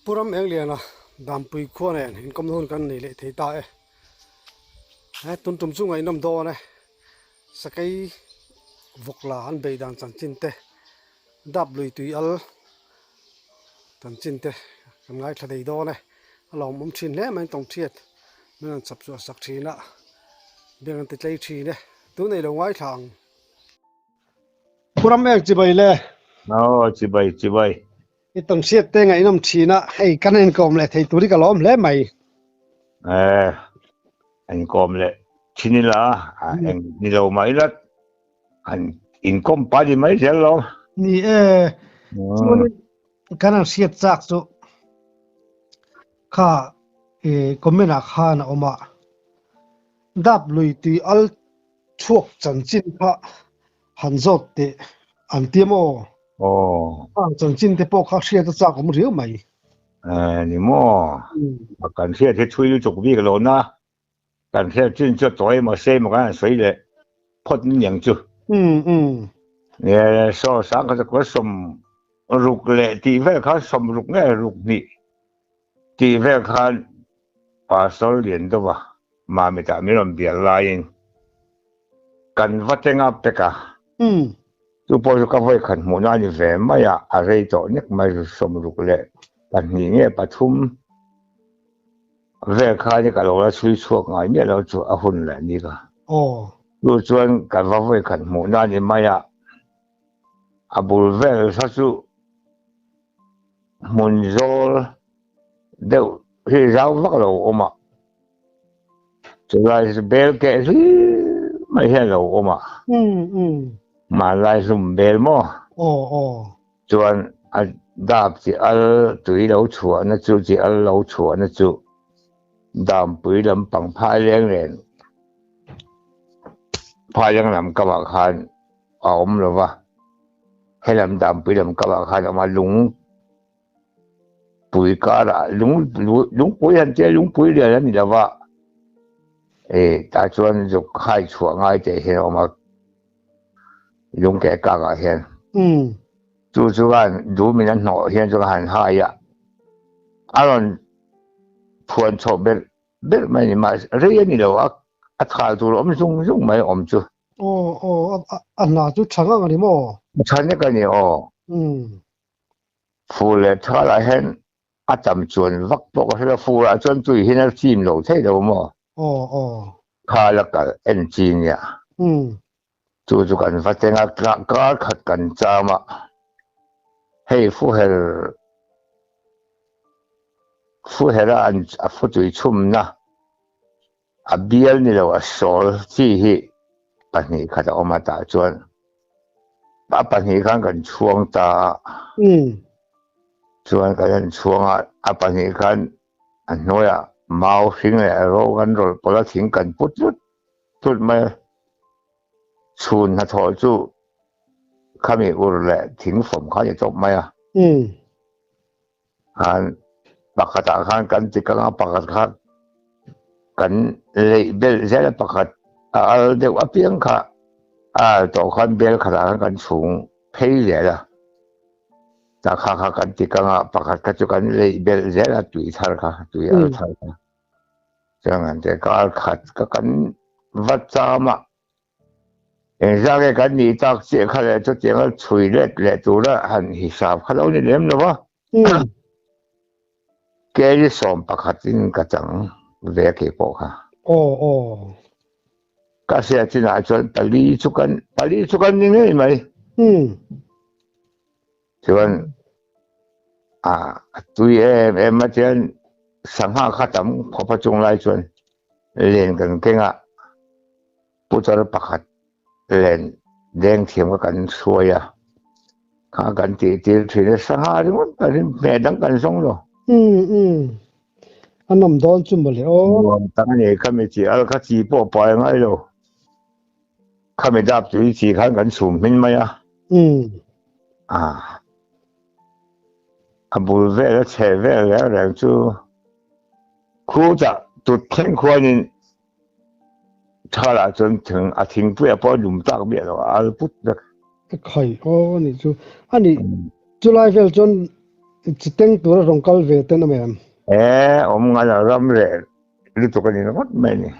puram eng liana dam pui khuan en hin kom hun kan nei le thei ta e ha tun tum chu ngai nam do ne sakai vokla an be dan chan chin te dap lui tui al tan chin te kan ngai thla dei do ne alom um thin le mai tong thiet men chap chu sak thina beng te tlei thi ne tu nei lo ngai thang puram ek chi bai le Chỉ bay itong siat te ngai nam thina hei kan en kom le thei turi ka lom le mai anh com lệ chín là anh đi đâu mấy lắm anh income ba đi mấy giờ lo ni kan siat chak chu kha komena kha na oma dap lui ti al chuak chan chin kha han zot te an tiamo chan chin te po kha sia ta chak om riu mai ni mo cần xe thì chui chụp vi cái lỗ na cần xe chuyên cho tối mà xe mà cái suy lệ phật nhàng chứ nè so sáng cái có sầm rục lệ thì về khá sầm rục nghe rục nị thì về khá ba số liền đó mà mình ta mình làm việc lại cần phát triển áp cả tu bồi cho các vị khẩn muốn nói về mà ya ở đây chỗ nhất mà sầm rục lệ cần nghe bắt thum về khá như cái lỗ là suy suốt ngay nhẹ là chỗ ở hôn lại đi cả tu chuyên cần các vị khẩn muốn nói mà ya abul về sao chú muốn rồi đều khi giáo vác lỗ ôm ạ rồi bèo cái gì mà hiện lỗ ôm ạ mà lại dùng bèo mà chuẩn đạp chỉ ở tuổi lỗ chùa nó chú chỉ ở lỗ chùa nó chú đạp bưởi làm bằng phai lên lên phai lên làm các bạn khăn ôm rồi va hay làm đạp bưởi làm các bạn khăn mà lúng bụi cá là lúng bụi anh chơi lúng bụi liền anh là vợ ta chuẩn dục khai chuộng ngay để hiện mà lúng cái cá cái hiện chú anh đủ mình ăn nọ hiện chú anh hai à anh phun cho biết mấy mà riêng như đâu à thay đồ ông dùng mấy ông chú anh nào chú chẳng ăn gì mà chẳng cái này phun lên thay lại hiện chậm chuẩn vắt bọc cái là phù là chuẩn tùy hiện là chìm lỗ thế đâu mà khai là cái engine ya chú cần phát triển cái khát cần cha mà hay phù là anh phù tùy chum na biel ni đâu số chỉ hi bạn này khát ông mà ta chuẩn bạn này cần chuông ta chuan cái anh chuông bạn này anh nói mau sinh này rồi bỏ ra tiếng cần put mà chuồn hạt thổi chú kami urle tiếng phẩm khá là tốt mày bạc ta kan chỉ cần bạc khác cần lấy bel sẽ là bạc đều áp tiếng khác tổ kan bel khác kan xuống pay vậy là ta khác kan chỉ cần bạc khác cho kan lấy bel sẽ là tùy thar khác tùy ở thar chẳng hạn cái khác kan vắt ra mà ra cái cái gì ta sẽ khai lại cho tiếng chui lệ tụ ra hành hisab khai đâu nên làm đâu cái gì xóm bạc hạt tin cái chẳng về cái bộ ha cái gì trên này cho bali chú cần như thế mày chuẩn tụi em mà trên sáng hạ khát tắm khó phát trung lại chuẩn liền gần cái ngã bút cho bạc hạt lên đen thêm cái cần xuôi khá cần thì nó sáng hạ đúng không cái mẹ đang cần sống rồi anh nằm đón chung một lẽ当然佢咪只佢直播擺喺度，佢咪搭住自看緊全面咪冇咩咧，斜咩咧，兩組苦集都聽過人，他啦陣停停不要幫用得咩咯，不得。係你就你就來vel 陣จิตเต็งตัวรองกัลเวทนะแม่งานรำเร็จรู้ตัวกันนี่นะมั้งไม่เนี่ย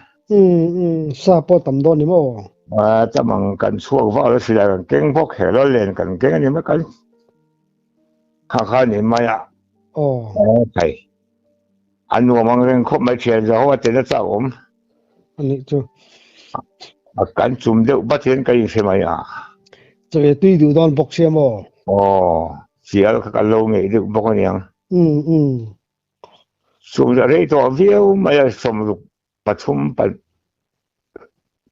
ซาปอตัมโดนนี่มั้งจะมังกันช่วงว่าเราสิได้กันเก่งพวกแห่เราเล่นกันเก่งอันนี้ไม่กันข้านี่ไม่อะอ๋อใช่อันนู้นมันเรื่องคบไม่เชื่อจะว่าเจริญสักอันนี้จูกันจุ่มเดียวบัดเห็นกันใช่ไหมอ่ะจะไปตุยดูดอนบอกเชียมั้งอ๋อเสียแล้วกันลงไงเด็กบอกกันยังส่วนอะไรตัวเดียวไม่ได้สมรุปประชุมปัด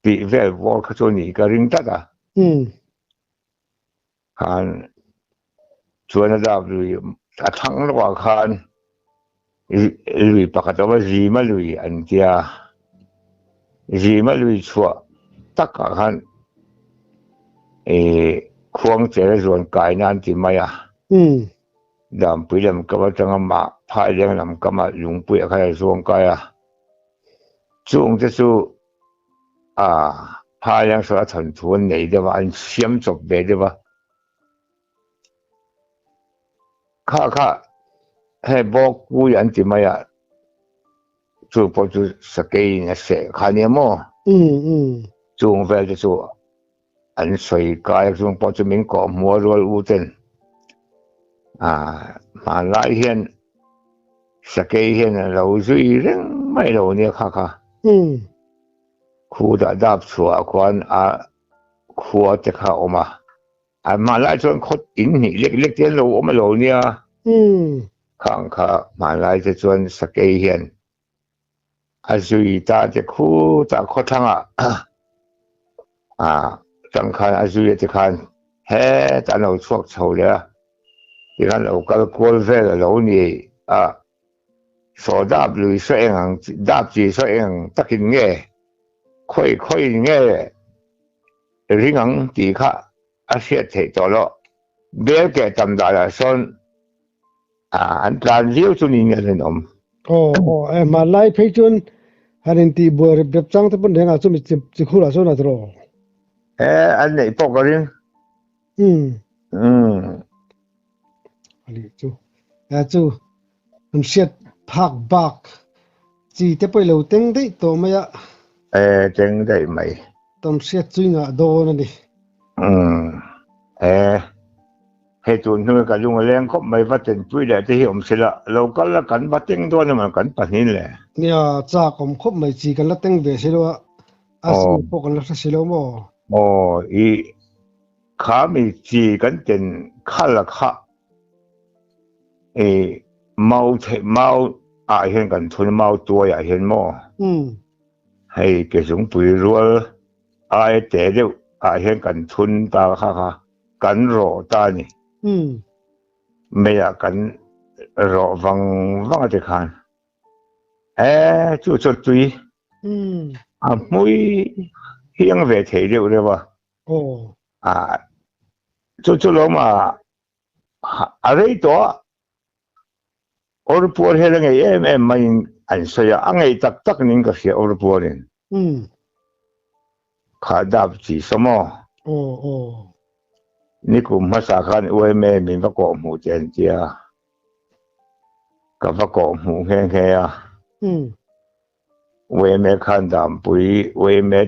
ปีเวลวอลเขาตัวนี้ก็ริงตัดอ่ะการชวนระดับลุยทั้งระหว่างการลุยปกติว่าจีมาลุยอันเดียจีมาลุยชัวตักการควงเจริญส่วนกายนั่นที่ไม่อ่ะดำปีดำก็ว่าจังมาพายเลี้ยงดำก็มาลุงปุยใครส่วนกายอ่ะช่วงจะสู้พายเลี้ยงสารถันทวนไหนเดี๋ยวอันเสียมจบเดี๋ยวข้าให้บอกกูยันที่ไม่อ่ะจู่พอจู่สเกย์เนี่ยเสกขันเนี่ยมั้งจู่เวลจะจู่อันสวยกายจู่พอจู่มิงก็มัวรัวอุเทนมาไล่เห็นสเกย์เห็นเราจู่เรื่องไม่เราเนี่ยข้าคู่ดับชัวควันคู่จะเข้าออกมามาไล่จนคดอินนี่เล็กๆเดียวเราออกมาเราเนี่ยข้างมาไล่จะจนสเกย์เห็นจู่ตาจะคู่ตาคดทั้งจังคันจู่จะคันเฮ้ตาเราชวกเฉาเลยที่กันเราก็กลัวเวลเรานี่สอดับลุยเสียงดับจีเสียงตะกินเงี้ยค่อยเงี้ยริงังตีข้าเสียเทตัวละเบี้ยแก่จำได้ละส่วนอันตรายเลี้ยวจุนี่เงี้ยเลยน้องมาไล่เพจนฮันตีบัวเบบจังที่เป็นเรื่องอะไรจะคู่ละส่วนอะไรตัวอันไหนปกติอันนี้จู่มันเสียดพักบักจีเตไปเลวเต็งได้ตัวไม่อะเต็งได้ไหมต้องเสียดจุยงะโดนนี่ให้จุนที่มันกันลุงเลี้ยงก็ไม่ว่าเต็งจุยได้ที่เห็นสิละเราก็ละกันว่าเต็งตัวนี่มันกันปัจจุบันแหละเนี่ยจากผมคบไม่จีกันละเต็งเบสิละอาศัยพวกกันละสิละมั้งข้ามีจีกันเต็งข้าละข้าเมาเห็นกันทุนเมาตัวอย่าเห็นมั้งให้เกี่ยวกับปุ๋ยรัวเจ๋อเดียวเห็นกันทุนตาข้ากันรอตานี่ไม่อยากกันรอวังจะขันจู่จุยมุ้ยเฮียงเวทีเดียวเลยว่ะจู่ลงมาอะไรตัวOrang hela ngai main an saya angai tak ning ka sia orang purin khadap chi samo ni ku masa kan min ba ko mu chen chia ka ba ko mu he ya kan dam pui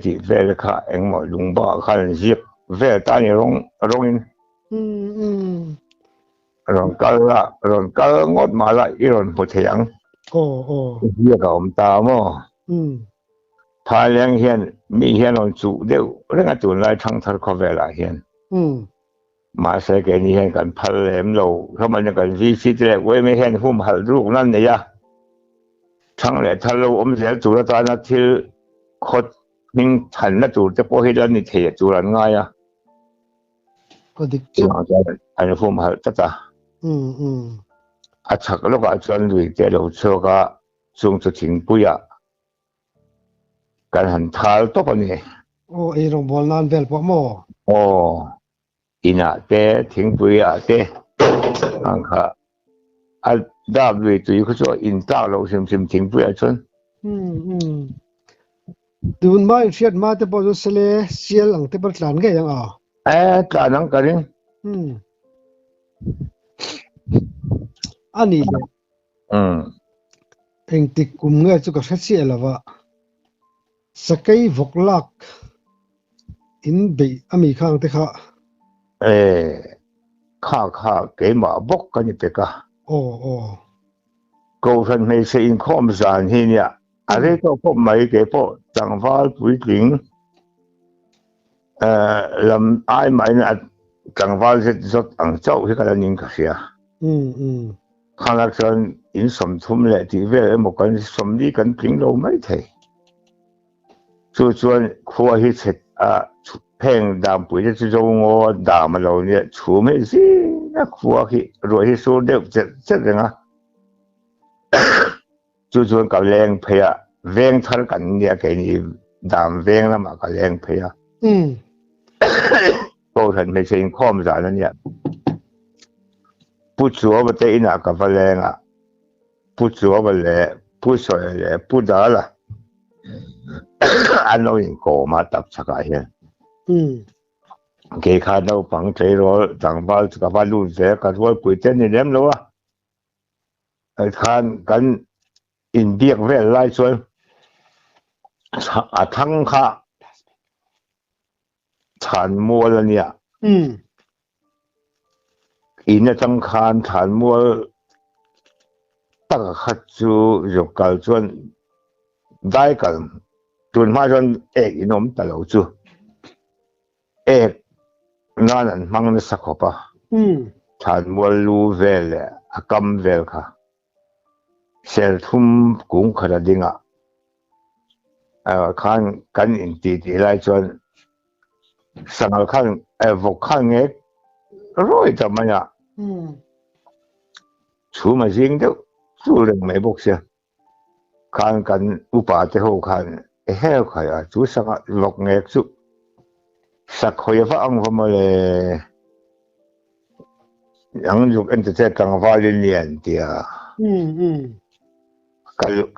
ti vel kha eng mo lung ba khan zip vel ta ni rong in rong kal ngot ma la iron po thiang hier ka ta moพาเลี้ยงเฮียนมีเฮียนon chủ đều rất là tuần lai thăng thar có vẻ là hiền mà sẽ cái này hiền cần phật em lâu không mà cần vi sĩ thế với mấy hiền hôm hal lúcนั้นเนี่ยthăng lại thar lâu sẽ chủ là ta nó thiếu khốt mình thành nó chủจะพอเห็นแล้วนี่เทียchủ làง่ายก็ดิจิอันนี้ผมหาจ้ะชักแล้วก็จนด้วยเจ้าเราเชื่อก็จงจะถึงปุยกันหันท้าตัวนี้โรงบอลนั่นเบลปะโมอินาเต้ถึงปุยเต้อังค่ะดาบด้วยตัวเขาจะอินต้าเราซิมถึงปุยจนดูนมาเชียดมาแต่พอจะเสียหลังแต่พอหลังก็ยังตานังกัน อันนี้เลย เองติดกุมเงยจุกชัดเสียแล้วว่าสกายวกลักอินเบย์อเมริกันเตค่ะเออข้าเกมาบอกกันนี่เปกะโอ้โอ้กูฉันไม่ใช่อินคอมสารที่เนี่ยอะไรก็พบไม่เก็บพอจังหวะปุ๋ยถิงลำไอ้ไม่เนี่ยจังหวะจะอังเจ้าที่กันนิงก็เสียข้ารักษาอินสมทุมเลยที่เวลหมกันสมดีกันพิงเราไม่ใช่ส่วนครัวที่เสร็จเพ่งดามปุ๋ยจะจงงอดามมาเราเนี่ยชูไม่สินะครัวที่รวยที่สุดเด็กจะยังไงส่วนกับแรงเพียเวงทันกันเนี่ยแกนี่ดามเวงแล้วมากับแรงเพียก็ทันไม่ใช่ข้อมสารนั่นเนี่ยพูดชัวว่าจะอินากับแรงพูดชัวว่าแหละพูดสวยแหละพูดด่าละอันนู้นก็มาตับสักไอ้เกี่ยข้าเราฟังใจเราจังบ้านกับบ้านลูกเสียกันว่าปุ๋ยเต้นนี่เล่มแล้ววะทานกันอินเดียเวลไล่ส่วนทั้งข้าฐานมัวแล้วเนี่ยอินทั้งคานฐานมัวตั้งขัดจูอยู่กันส่วนได้กันจนมาจนเอกอินอมตลอดจูเอกนั่นมังนสักขบะฐานมัวลูเวลกำเวลค่ะเซลทุ่มกุ้งขนาดดิ่งขันกันอินตีไล่จนสังขันวกขันเอกร้อยทำไมชูมาจริงเดียวสู้เรื่องไม่บอกเสียขันกันอุปาเทโหขันเฮลขายชูสังวกเอกสู้สักคอยฟ้าอังฟ้ามาเลยยังอยู่อันจะกังฟ้าเลียนเดีย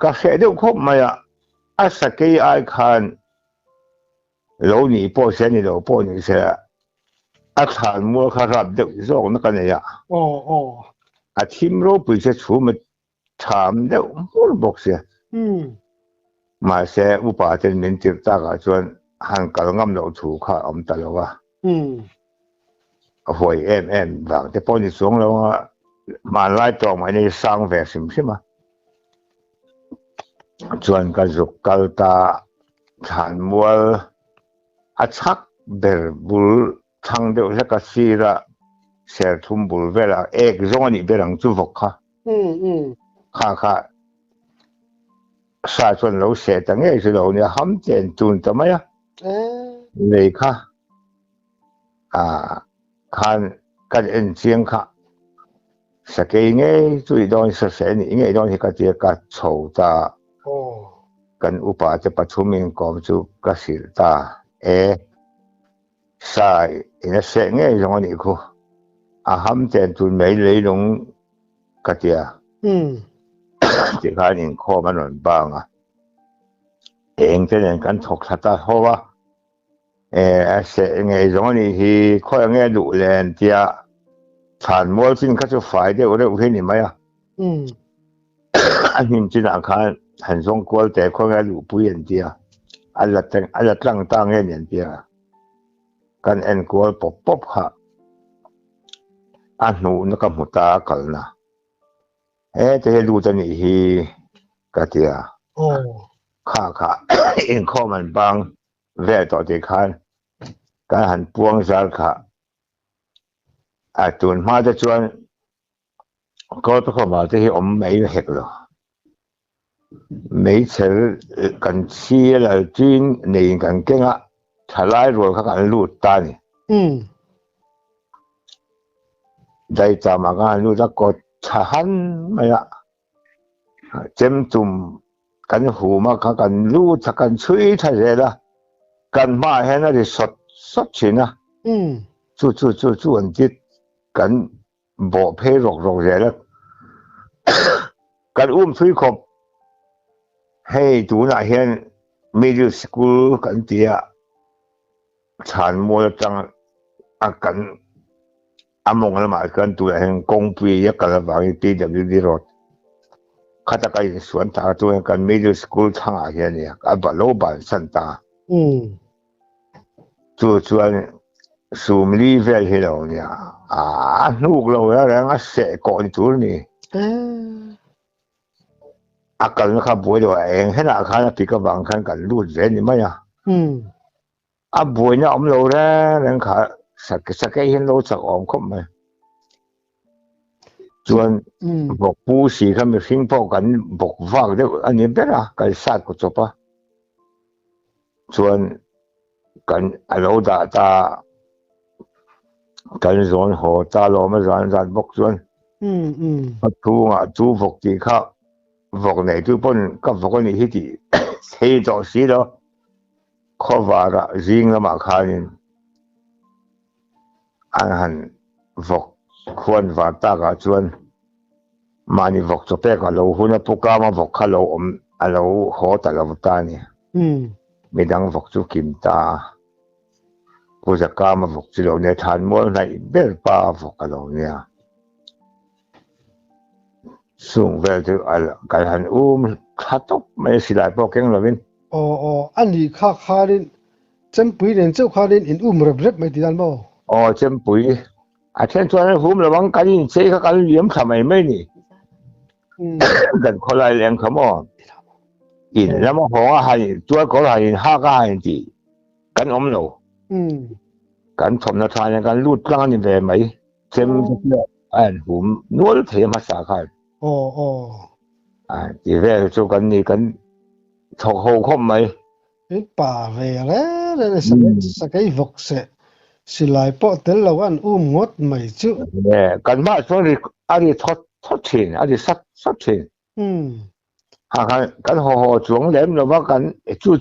ก็เสียเดียวครบมาสักกี่ไอ้ขัน老你报钱你都报你些，ฐานมัวขรับเด็กสองนักเนี่ยทีมเราไปเสียชูมันถามเด็กมัวบอกเสียมาเสียอุปาเทนมินติดตากจนหันกลางเราถูกข้าอมตลอดว่าหวยบางแต่พอนี่สงแล้วมาไล่ตรงมาในสร้างแวร์สิมใช่ไหมจนกระจุกกลตาฐานมัวชักเบลบุลทางเดียวกับซีระเซลทุ่มบุลเวลาเอกจงนี่เบลังจูฟกค่ะข้าสาชนเราเสียตั้งเอกเราเนี่ยห้ำเจนจุนทำไมเลยค่ะขันกันเอ็นเชียงค่ะสกายเนี่ยจุดตอนเสียนี่เนี่ยตอนที่ก็เจอกับโฉตากันอุปาจะประชุมมิงกอมจูกสิลตาใช่เนี่ยเสียงเนี่ยยังไงนี่คูห้ำเจนจุนไม่เลยลงกระเจียที่ข้านี่ข้อมันหนุนบางเองจะเรียนกันถกทัตเพราะว่าเสียงเนี่ยยังไงนี่ที่ข้อยังไงดูแลเจียฐานมัวสิ่งเขาจะฝ่ายเดียวเรื่องที่นี่ไหมอันนี้จินตนาการ很中国แต่ข้อยังดูผู้เย็นเจียอันละตั้งเย็นเจียกันเอ็นกัวปบค่ะอันนู้นก็มุตากันนะแต่ดูตอนนี้ฮีกะเตียข้าเองข้อมันบางแวะต่อที่คันการหันปวงสารค่ะตุนมาจะชวนก็ต้องเข้ามาที่อมไม่เห็นหรอกไม่เชื่อกันเชียร์จีนในกันเก่งถ้าไล่รวยเขากันรูดตานี่ได้จำมากันรูดแล้วก็ชันไม่เจ็มจุ่มกันหูมาเขากันรูดกันช่วยทะเลละกันมาเห็นอะไรสดชินะจู่อันจิตกันบ่เพรกเลยแล้วกันช่วยขบให้ดูน่าเห็นmiddle school กันเดียฐานมัวจังกัน among lama kan tu heng kong pi ya kala bangi PWD road khata kai suan ta tu kan middle school thanga hian ya aba lo ban san ta chu chuan sum li vel hi lo nia nuk lo ya rang a se ko ni tur ni akal na kha boi do eng hena kha na pi ka bang khan kan lu ze ni ma ya a boi na om lo ra rang kha sak hian lo chak om khom mai chuan bok pu si kha mi hring po kan bok vak deuh ani bera kan sat ko chopa chuan kan alo da ta kan zon ho ta lo ma zan bok chuan thu nga chu vok ti kha vok nei tu pon ka vok ni hi ti sei to si lo kho va ra jing lama khanin an han vok khuan va ta ga chuan mani vok cho pe ka lo huna puka ma vok kha lo om alo ho ta lo ta ni midang vok chu kim ta puja ka ma vok chi lo ne than mol nai ber pa vok alo nia sung vel tu al kal han khatop mai silai po keng lovin ani kha rin chem pui ren cheu kha rin in rep rep mai ti dan bo chem pui a then chuan hum lo bang kan in sei kha kan liam thamai mai ni kan kholai leng khamo in lama ho a hai tua ko hai ha ka hai ti kan om lo kan thom na than kan lut tlang ni ve mai chem an hum nuol the ma sa kha ti ve chu kan ni kan thok ho khom mai pa ve le sa kai vok se silai po tel lo an ngot mai chu kan ma so ri ari thot thin ari sat thin kan ho chuang lem lo ba kan chu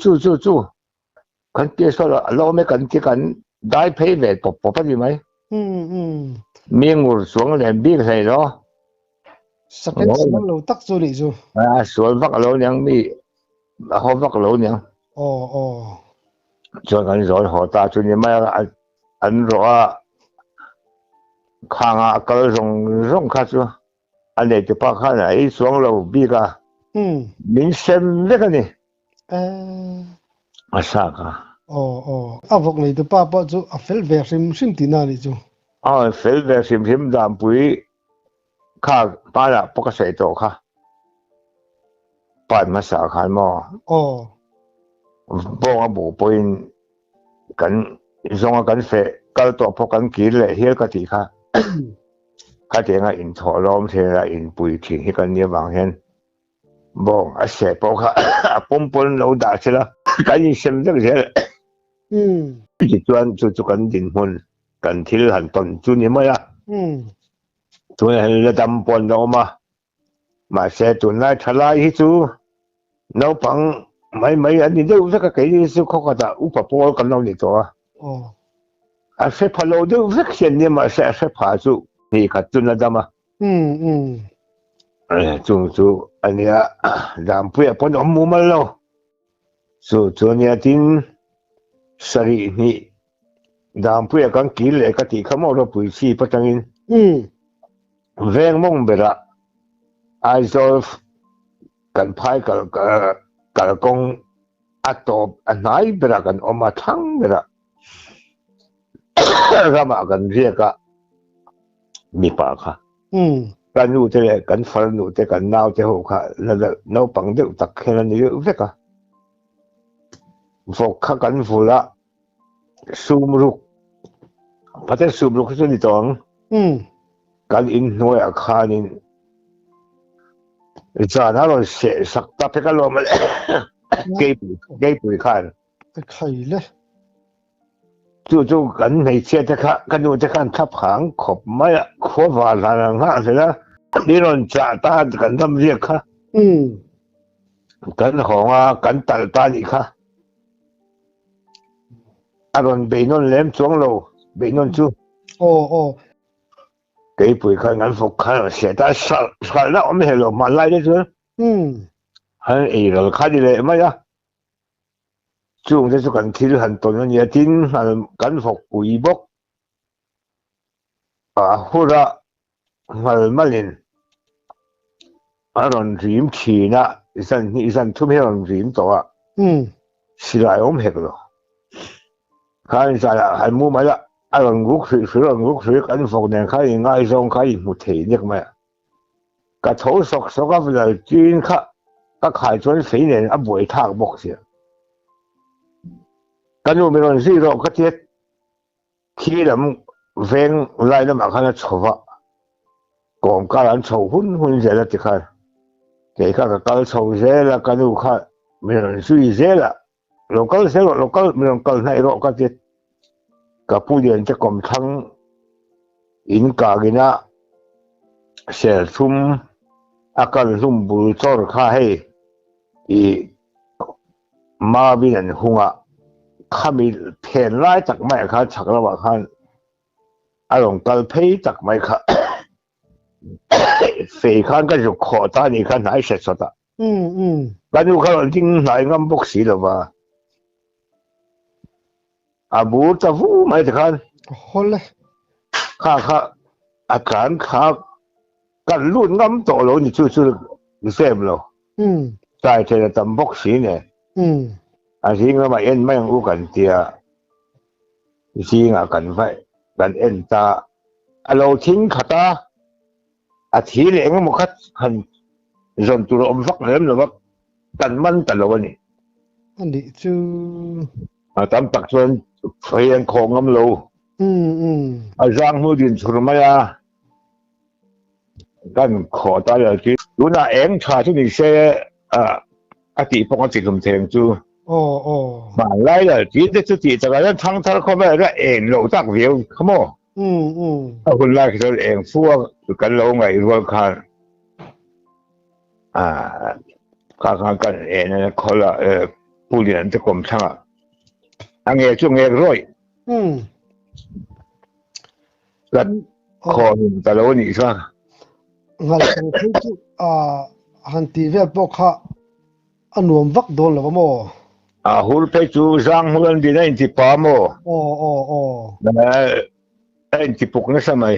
kan tia so lo me kan ti kan dai phei ve pop pa ni mai mi ngur chuang lem bi sai lo sakai chuang lo tak chu ri chu sual vak lo nyang mi ho vak lo nyang chuan kan zon ho ta chu ni mai an ro a khanga kal rong kha chu anh này thì bao khá này xuống lầu bi cả mình xem biết cái này à sao cả à vok này thì bao chú à phèn về sim tí nào đi chú phèn về sim làm bụi khá ba là bao cái sợi tổ khá ba mà sao khá mà bao cái bộ bụi cần dùng cái phèn cái tổ bao cái kỹ lệ hết cái gì khá cái tiếng là in thọ lom thế là in bụi thì cái này bằng hen bon à sẽ bao khá bông bông lâu đã chứ là cái gì xem được thế chỉ chuyên chú cần điện hồn cần thiếu hành tuần chú như mấy à chú này là đâm bồn đâu mà sẽ tuần này thay lại hết chú nấu bằng mấy anh đi đâu rất cái gì chú không có ta úp vào bồn cầm đâu đi cho à sẽ phải lâu đâu rất hiện nhưng mà sẽ phải chú thì cả tuần là đâm chú anh ấy làm bữa bồn ông mua mà lâu chú này tin sari ni dam puya kan kile ka ti khamo ro pui si patangin veng mong bera aizol kan phai kal kong atop anai bera kan oma thang bera rama kan ria ka mi pa kha kan nu te kan fal nu te kan nau te ho kha la no pang de tak khen ni veka vok kha kan vula sumruk pate sumruk chu ni tong kan in noi a khanin chana lo se sakta pe ka lo ma ke pu khan khai le chu kan nei che te kha kan nu te khan thap khang khop ma kho wa la nga se la ni ron cha ta kan dam ria kha kan ho nga kan tal ta ni kha aron be non lem chuang lo be non chu cái bụi khai ngắn phục khai sẽ ta sợ nó ôm hết rồi mà lại đấy chứ hay ý rồi khai đi lệ mấy á chúng ta sẽ cần thi hành tuần nó nhiều tin là ngắn phục bụi bốc hura malin aron rim thina isan thumi aron rim to a silai heklo khan sa han mu mai la aron guk sri kan fok nen khai ngai zong khai mu thei nek ma ka tho sok sok a vla chin kha ka khai chuan fei nen a boi thak bok sia kanu mi ron zero ka tiet khi lam veng lai lam khana chowa kom ka an chho hun zela ti kha ke ka kal chho zela kanu kha mi ron sui zela local mi ron kal nai ro ka tiet ka pulian te kom thang in ka gina sel thum akal lum bul chor kha hei I ma binan hunga khami phen lai tak mai kha chakla wa khan along kal phei tak mai kha fei khan ka ju kho ta ni khan ai se sota kanu khan ding nai ngam bok si lo wa abu ta vu mai khan hole kha akan kha kan lut ngam to lo ni chu sem lo sai te tam bok si ne si nga ma en mai u kan tia si nga kan vai kan en ta alo thing khata a thi le nga mo khat han zon tu ro om vak lem lo vak kan man ta lo ni anh đi chu tam tak chuan phaian khong ngam lo a jang mu din chur ma ya kan kho ta ya ki luna eng tha chu ni se a ti pong ti lum theng chu mà lấy là chỉ để chút chỉ cho cái thằng thằng không phải là em lâu tác việc không ạ hôm nay cái em phua cái lâu ngày rồi看看em này có là不连这工厂啊anh nghe chung nghe rồi cái khó mình ta lâu nhỉ sao ngal tang thei chu han ti ve pok kha anuam vak dol lo mo hul pe chu zang hulan di na inti pa mo na inti puk na sa may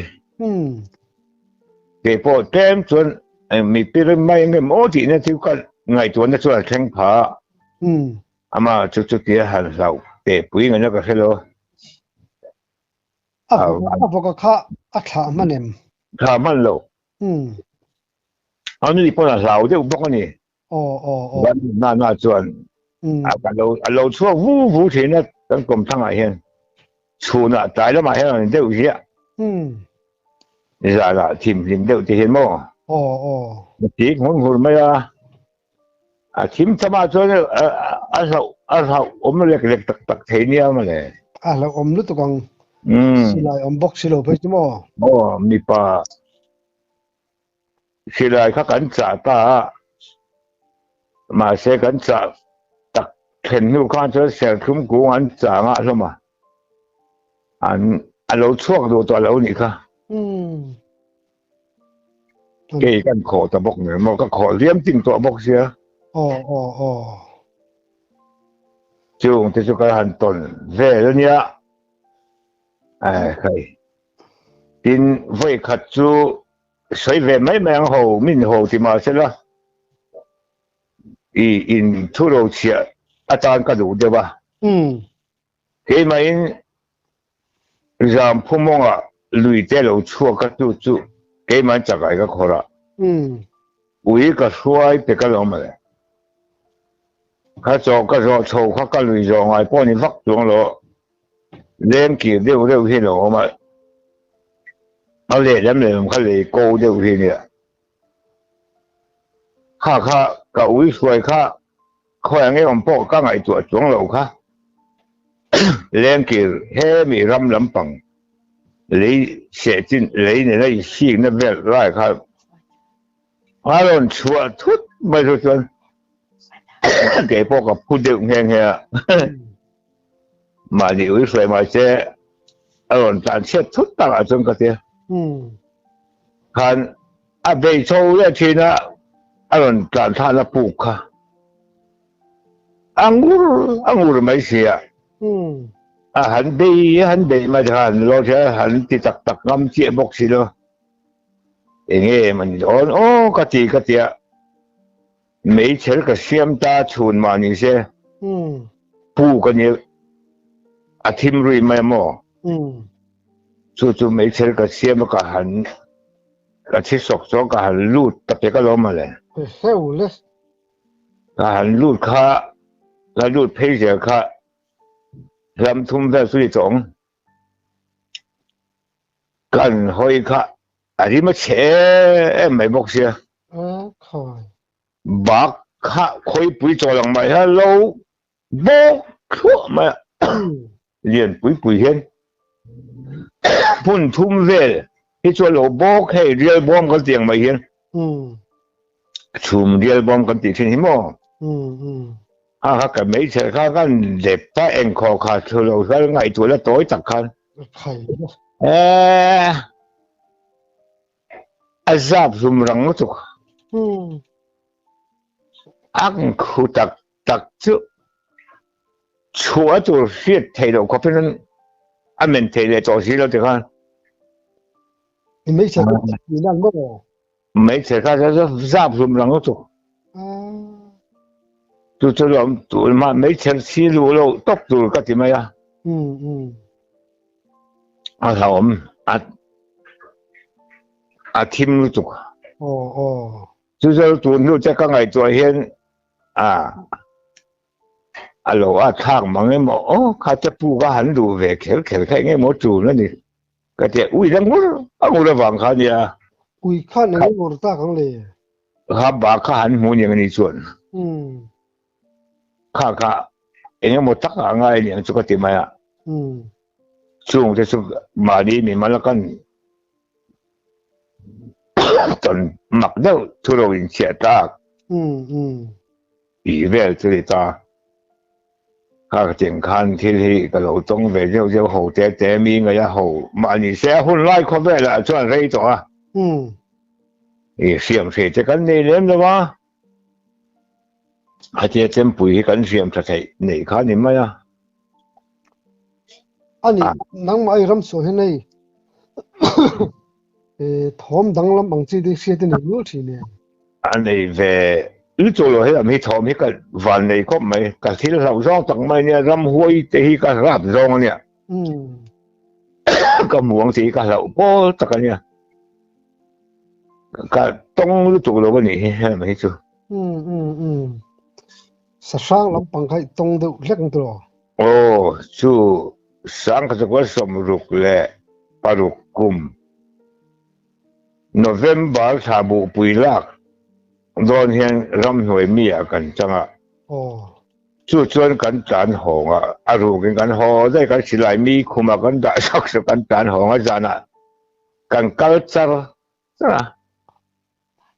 ke po tem chuan mi pirim mai nge mo ti na tiu ka ngai tuan na chuan theng pha ama chu chu ti han sau te pui nga na ka hello a kha a tha manem kha man lo ani po na sau de bok ni na chuan lâu xưa vũ thì nó đang cùng thằng này hiện chủ nợ trái đó mà hiện đều gì ạ giờ là tìm đều thì hiện mò chỉ muốn hồn mấy tìm cho mà cho nó sao ôm nó lệch tắc thế này mà này là ôm lúc tụi con xí lại ôm bóc xí lộ phải chứ mò mi pa xí lại các cảnh trả ta mà sẽ cảnh trả ken nu kan cho sel thum ku an cha nga so ma an alo chuak do to lo ni kha ke kan kho ta bok ne mo ka kho liam ting to bok sia chung te chu ka han ton ve lo nia khai tin voi khat chu soi ve mai mai ang ho min ho ti ma se la in thu ro chia ataan ka du de ba ke mai jam phumonga lui te lo chua ka tu chu ke man cha ga ka khora ui ka suai te ka lo ma le ka zo chou kha ka lui zo ngai po ni vak chung lo lem ki de hi lo ma a le lem kha le ko de hi ni kha ka ui suai kha khoi nghe ông po ka ngai tu chuang lo kha len ki he mi ram lam pang lấy sẽ tin lấy này lấy xì nó về lại kha alon chua thut mai rồi chuan ke po ka pu de ngeng he mà ni ui sai mà che alon tan che thut ta la chung ka te khan a be chou ya china alon tan tha la pu kha angur mai sia hắn bị mà hắn lo chứ hắn thì tặc tặc ngâm chia bốc xí lo nghe mình ổn ô cái tiệt mấy chơi cái xem ta chuồn mà như thế pu cái như thím rồi mà mò chú mấy chơi cái xem cái hắn cái chiếc sọc sọc cái hắn lút tập cái lo mà lên cái hắn lút khá cái lút phê giờ khá làm thùng về suy trọngกันหอยค่ะอันนี้มาเชไม่บอกเสียบักค่ะคอยปุยจอหลังไม่ฮัลโหลบอกทั่วมาเรียนปุยเห็นพุ่นทุ่มเวลที่จอหลบอกให้เรียลบอมกันเตียงไม่เห็นชุมเรียลบอมกันตีที่นี่มั้งค่ะก็ไม่ใช่ค่ะกันเด็บพระเองขอค่ะเธอเราก็ไงตัวละตัวจักคันazab sumrang tu ang khutak tak chu chua tu shit thei lo ko pen amen thei le to si lo te khan mấy xe gì đang mất rồi mấy xe ka za zab sumrang tu tu ma mấy xe si lu lo tok tu ka ti ma ya hom thím lu tục chú giờ tu lu chắc cái ngày tuổi hiện alo thang mà nghe mỏ khá chấp pu cái hắn đủ về khéo cái nghe mỏ chủ nữa đi cái chuyện ui đang ngủ là vàng khá nhỉ ui khá này ngủ ta không lẽ khá bà khá hắn muốn những cái chuyện khá anh một tắc ngay những chỗ cái gì mà chung thì chung mà đi mình mà là con tận mặc đâu thu đầu in chia ta ý về这里ta các健康ที่個勞動về就好啲面嘅一好萬年社會拉過咩啦做人呢度啊試唔試即緊你諗啫嘛係即真背緊試唔實際你看你咩啊anh nang mai ram so hen nei thom dang lam bang chi de sia de ne lu thi ne anh này về ứ chỗ rồi là mấy thom mấy cái vần này có mấy cái thứ lẩu rau tặng mấy nha ram huôi thì cái rạp rau nha cái muỗng thì cái lẩu bò tặng cái nha cái tông ứ chỗ rồi cái này mấy chỗ sa sang lam bang khai tong de lek to ô chú sáng cái chỗ sầm rục lệ paruk kum November sa bu pui lak don hian ram hoi mi a kan changa chu chuan kan tan honga aru kan ho dai kan silai mi khuma kan da sak sa kan tan honga jana kan culture sa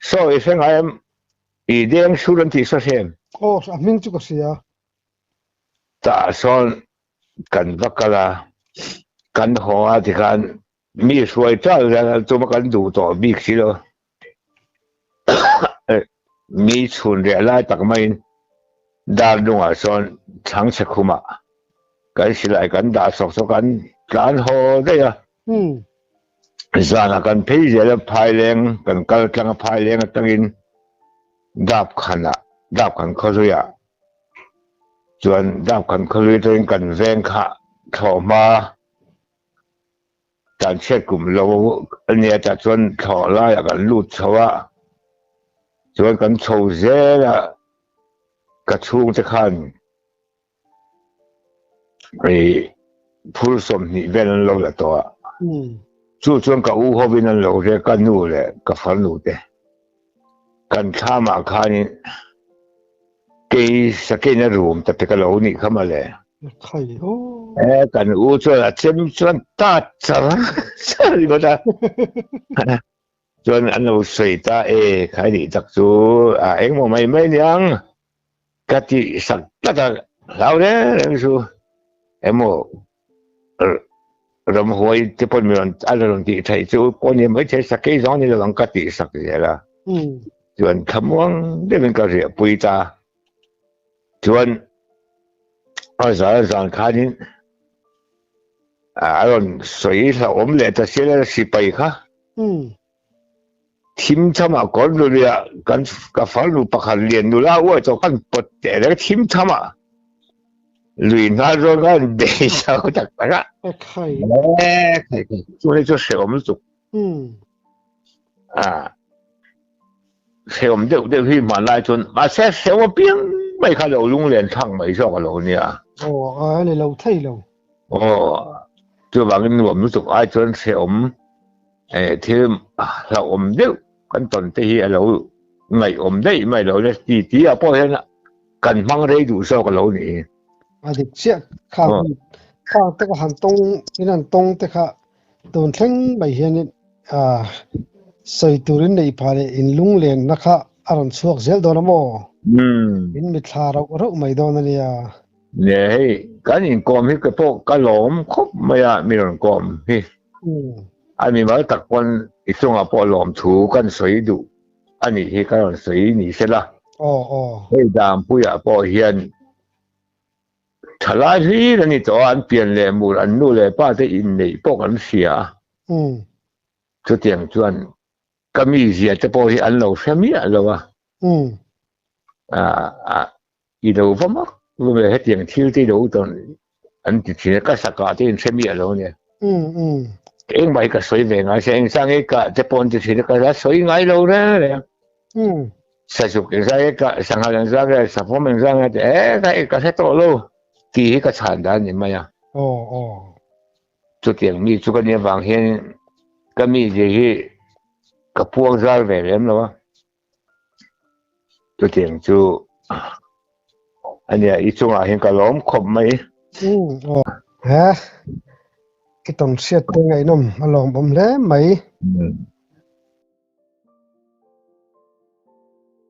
so i think I am I deng suran ti sa sem sa ming chu ka sia ta son kan bakala kan ho a ti kan mi suai cha la tu ma kan du to bi xí lo mi chun re lai tak mai da dung a son chang se khuma kan silai kan da sok sok kan tlan ho de ya zana kan phei je la phai leng kan kal tlang phai leng tangin dap khan khoruya chuan dap khan khorui ten kan veng kha thomaการเช็ดกลุ่มเราอันนี้จะชวนถอดไล่กันลูดชาวะชวนกันโชว์เจ้ละกระชุ่งจะขันไอ้ผู้สมนิเวศนั้นเราละตัวชวนกับอู้ฮอบินั้นเราเรียกกันนู่นแหละกับฝันนู่นเดกันข้ามาข้านี่กี่สกินรูมแต่เป็นกระโหลกนี่เข้ามาเลยกันอู้ชวนเช่นชวนตาจ้าใช่ก็ได้ชวนอันเราใส่ตาใครดีจักจูเอ็งมองไม่ยังกะทิสักตาเราเนี่ยเรื่องสูโมรำหวยที่พอมีอะไรลงที่ไทยจูพอเนี่ยไม่ใช่สักแค่สองนี่เราลองกะทิสักอย่างละชวนคำว่างได้เป็นกระเรียปุยตาชวนอาสาสารคานิ ron soi sa om le ta sel si pai kha thim chama kon lu ya kan ka fal lu pakhan lian nu la wa cho kan pot te le thim chama lui na ro gan be sa tak ra ไข่ kai chu le chu se om chu อืม se om de hi ma lai chun ma se wa piang mai kha lo lung lian thang mai so ka lo nia โอ้เลยเราไทยเรา chưa bằng cái nuông nó chụp ai cho nên sẽ thêm là điệu cái tuần tây lâu ngày đấy mày lâu đấy tí à bao nhiêu cần mang đây đủ số cái lâu này อาดิเสียข้าวแต่ก็หันตรงนี่นั่นตรงแต่ค่ะตัวเท่งใบเฮียนี่ใส่ตัวนี้ในพาเลอินลุงเลียนนะคะอารมณ์สวกเซลโดนโมอินมิทาเราไม่โดนนี่อ่ะ เนี่ยการยิงกอมที่กระโปงกระหลอมครบไม่อะมีหลงกอมพี่อันนี้มาตะกอนอีกช่วงอ่ะพอหลอมถูกันสวยดูอันนี้ที่ก็สวยนี่เสร็จละให้ดามผู้ใหญ่พอเฮียนทลายที่นี่ตัวอันเปลี่ยนเลยมูอันนู้นเลยป้าจะอินในพวกอันเสียจะเตียงจวนก็มีเสียจะพอที่อันเราเสียมีอะไรวะอีดูฟ้ามักรู้ไหมให้เตียงที่ที่ดูตอนอันที่ที่ก็สักการที่เสียมีอะไรเนี่ยเองไปก็สวยเลยไงเสียงสร้างเอกจะปนที่ที่ก็สวยไงเราเนี่ยสสุกเองสร้างเอกสังหารเองสร้างเอกสัพพมเองสร้างเอกก็เอกก็โตโลกี่ก็ฉันได้เนี่ยมั้ยอ่ะจุดเตียงมีจุดกันเนี่ยบางเห็นก็มีที่กับพวกร้ายแบบนี้แล้ววะจุดเตียงจุอันเนี้ยอีช่วงเห็นก็ล้มขบไหมฮะไอ้ต้องเสียตัวไงน้องมาลองผมแล้วไหม